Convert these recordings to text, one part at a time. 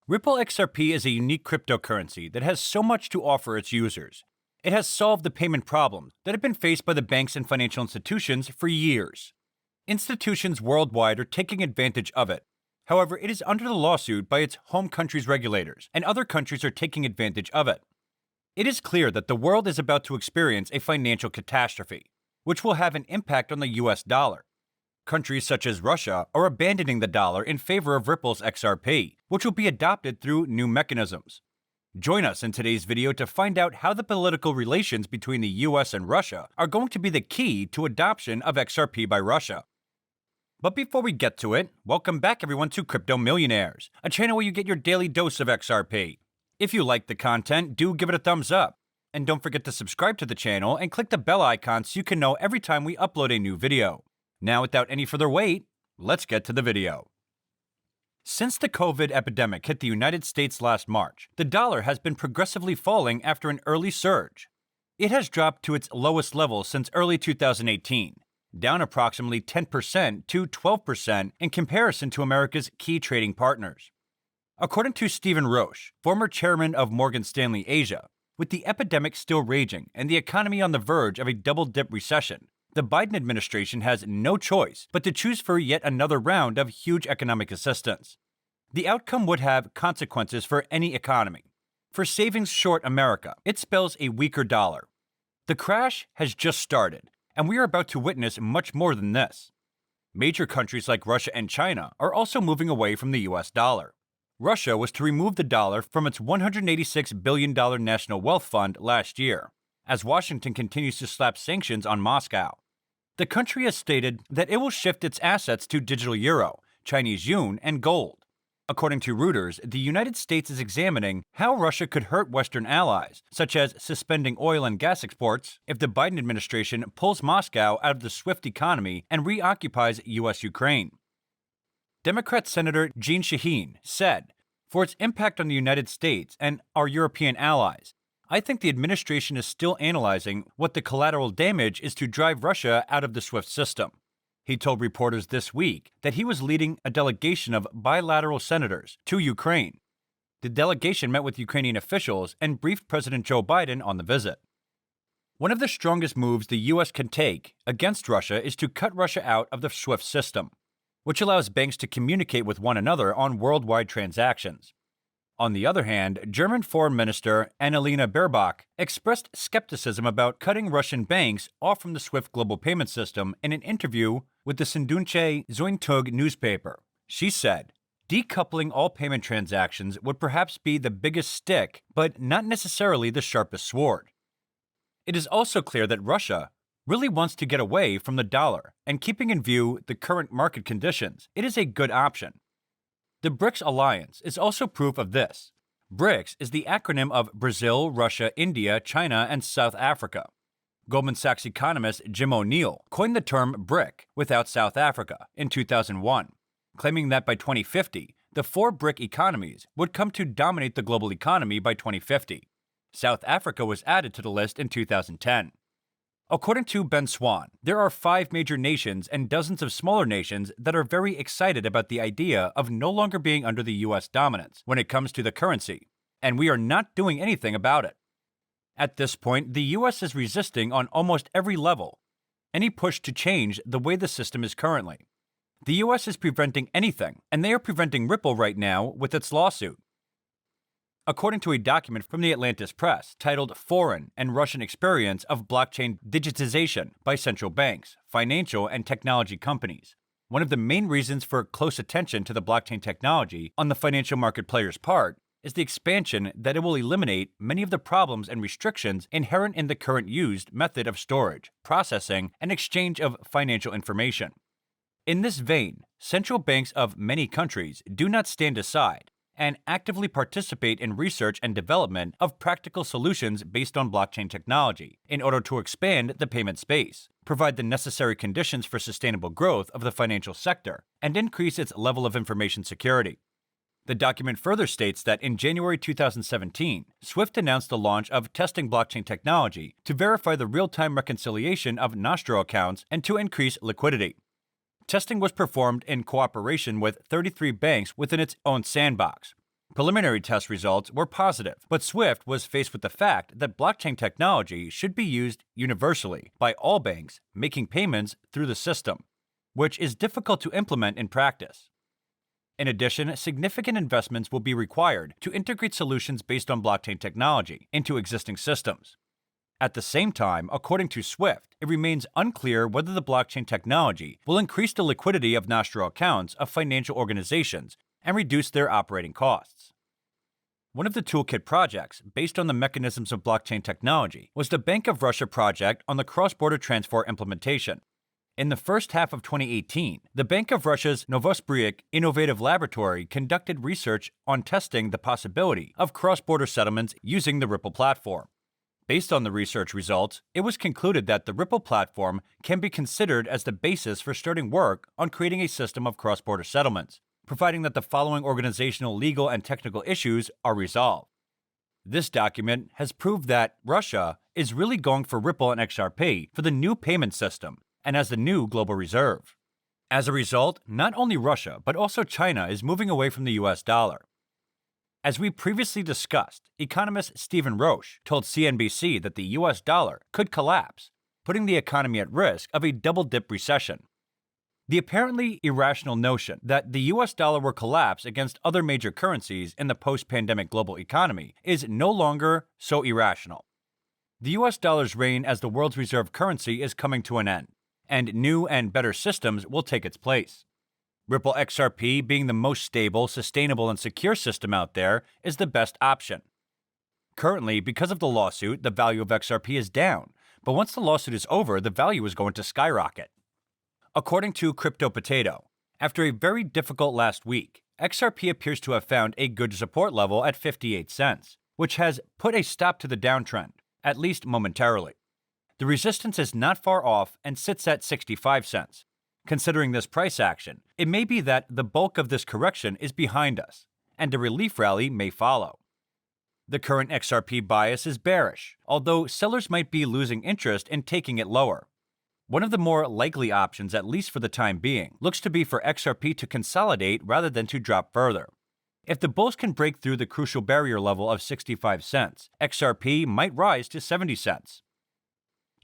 Ripple XRP is a unique cryptocurrency that has so much to offer its users. It has solved the payment problems that have been faced by the banks and financial institutions for years. Institutions worldwide are taking advantage of it. However, it is under the lawsuit by its home country's regulators, and other countries are taking advantage of it. It is clear that the world is about to experience a financial catastrophe, which will have an impact on the US dollar. Countries such as Russia are abandoning the dollar in favor of Ripple's XRP, which will be adopted through new mechanisms. Join us in today's video to find out how the political relations between the US and Russia are going to be the key to adoption of XRP by Russia. But before we get to it, welcome back everyone to Crypto Millionaires, a channel where you get your daily dose of XRP. If you like the content, do give it a thumbs up. And don't forget to subscribe to the channel and click the bell icon so you can know every time we upload a new video. Now, without any further wait, let's get to the video. Since the COVID epidemic hit the United States last March, the dollar has been progressively falling after an early surge. It has dropped to its lowest level since early 2018, down approximately 10% to 12% in comparison to America's key trading partners. According to Stephen Roach, former chairman of Morgan Stanley Asia, with the epidemic still raging and the economy on the verge of a double-dip recession, the Biden administration has no choice but to choose for yet another round of huge economic assistance. The outcome would have consequences for any economy. For savings short America, it spells a weaker dollar. The crash has just started, and we are about to witness much more than this. Major countries like Russia and China are also moving away from the US dollar. Russia was to remove the dollar from its $186 billion national wealth fund last year, as Washington continues to slap sanctions on Moscow. The country has stated that it will shift its assets to digital euro, Chinese yuan, and gold. According to Reuters, the United States is examining how Russia could hurt Western allies, such as suspending oil and gas exports, if the Biden administration pulls Moscow out of the SWIFT economy and re-occupies U.S.-Ukraine. Democrat Senator Jeanne Shaheen said, "For its impact on the United States and our European allies, I think the administration is still analyzing what the collateral damage is to drive Russia out of the SWIFT system." He told reporters this week that he was leading a delegation of bilateral senators to Ukraine. The delegation met with Ukrainian officials and briefed President Joe Biden on the visit. One of the strongest moves the U.S. can take against Russia is to cut Russia out of the SWIFT system, which allows banks to communicate with one another on worldwide transactions. On the other hand, German Foreign Minister Annalena Baerbock expressed skepticism about cutting Russian banks off from the SWIFT global payment system in an interview with the Süddeutsche Zeitung newspaper. She said, "Decoupling all payment transactions would perhaps be the biggest stick, but not necessarily the sharpest sword." It is also clear that Russia really wants to get away from the dollar, and keeping in view the current market conditions, it is a good option. The BRICS alliance is also proof of this. BRICS is the acronym of Brazil, Russia, India, China, and South Africa. Goldman Sachs economist Jim O'Neill coined the term BRIC without South Africa in 2001, claiming that by 2050, the four BRIC economies would come to dominate the global economy by 2050. South Africa was added to the list in 2010. According to Ben Swan, there are 5 major nations and dozens of smaller nations that are very excited about the idea of no longer being under the US dominance when it comes to the currency, and we are not doing anything about it. At this point, the US is resisting on almost every level any push to change the way the system is currently. The US is preventing anything, and they are preventing Ripple right now with its lawsuit. According to a document from the Atlantis Press titled Foreign and Russian Experience of Blockchain Digitization by Central Banks, Financial and Technology Companies, one of the main reasons for close attention to the blockchain technology on the financial market players' part is the expansion that it will eliminate many of the problems and restrictions inherent in the current used method of storage, processing, and exchange of financial information. In this vein, central banks of many countries do not stand aside and actively participate in research and development of practical solutions based on blockchain technology in order to expand the payment space, provide the necessary conditions for sustainable growth of the financial sector, and increase its level of information security. The document further states that in January 2017, SWIFT announced the launch of testing blockchain technology to verify the real-time reconciliation of Nostro accounts and to increase liquidity. Testing was performed in cooperation with 33 banks within its own sandbox. Preliminary test results were positive, but SWIFT was faced with the fact that blockchain technology should be used universally by all banks making payments through the system, which is difficult to implement in practice. In addition, significant investments will be required to integrate solutions based on blockchain technology into existing systems. At the same time, according to SWIFT, it remains unclear whether the blockchain technology will increase the liquidity of nostril accounts of financial organizations and reduce their operating costs. One of the toolkit projects, based on the mechanisms of blockchain technology, was the Bank of Russia project on the cross-border transfer implementation. In the first half of 2018, the Bank of Russia's Novosibirsk Innovative Laboratory conducted research on testing the possibility of cross-border settlements using the Ripple platform. Based on the research results, it was concluded that the Ripple platform can be considered as the basis for starting work on creating a system of cross-border settlements, providing that the following organizational, legal, and technical issues are resolved. This document has proved that Russia is really going for Ripple and XRP for the new payment system and as the new global reserve. As a result, not only Russia, but also China is moving away from the US dollar. As we previously discussed, economist Stephen Roach told CNBC that the US dollar could collapse, putting the economy at risk of a double-dip recession. The apparently irrational notion that the US dollar will collapse against other major currencies in the post-pandemic global economy is no longer so irrational. The US dollar's reign as the world's reserve currency is coming to an end, and new and better systems will take its place. Ripple XRP, being the most stable, sustainable, and secure system out there, is the best option. Currently, because of the lawsuit, the value of XRP is down, but once the lawsuit is over, the value is going to skyrocket. According to Crypto Potato, after a very difficult last week, XRP appears to have found a good support level at 58 cents, which has put a stop to the downtrend, at least momentarily. The resistance is not far off and sits at 65 cents. Considering this price action, it may be that the bulk of this correction is behind us, and a relief rally may follow. The current XRP bias is bearish, although sellers might be losing interest in taking it lower. One of the more likely options, at least for the time being, looks to be for XRP to consolidate rather than to drop further. If the bulls can break through the crucial barrier level of 65 cents, XRP might rise to 70 cents.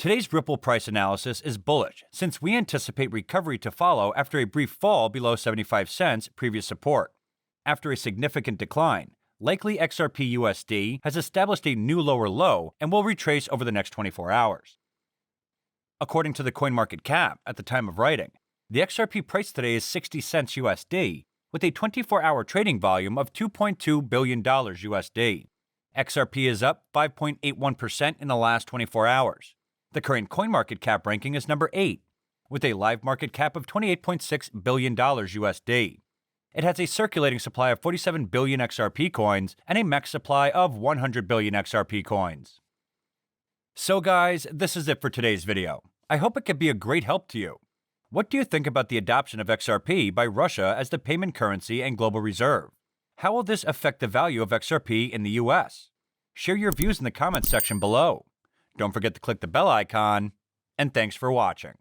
Today's Ripple price analysis is bullish, since we anticipate recovery to follow after a brief fall below 75 cents previous support. After a significant decline, likely XRP USD has established a new lower low and will retrace over the next 24 hours. According to the CoinMarketCap, at the time of writing, the XRP price today is 60 cents USD, with a 24-hour trading volume of $2.2 billion USD. XRP is up 5.81% in the last 24 hours. The current CoinMarketCap ranking is number 8, with a live market cap of $28.6 billion USD. It has a circulating supply of 47 billion XRP coins and a max supply of 100 billion XRP coins. So guys, this is it for today's video. I hope it could be a great help to you. What do you think about the adoption of XRP by Russia as the payment currency and global reserve? How will this affect the value of XRP in the US? Share your views in the comments section below. Don't forget to click the bell icon, and thanks for watching.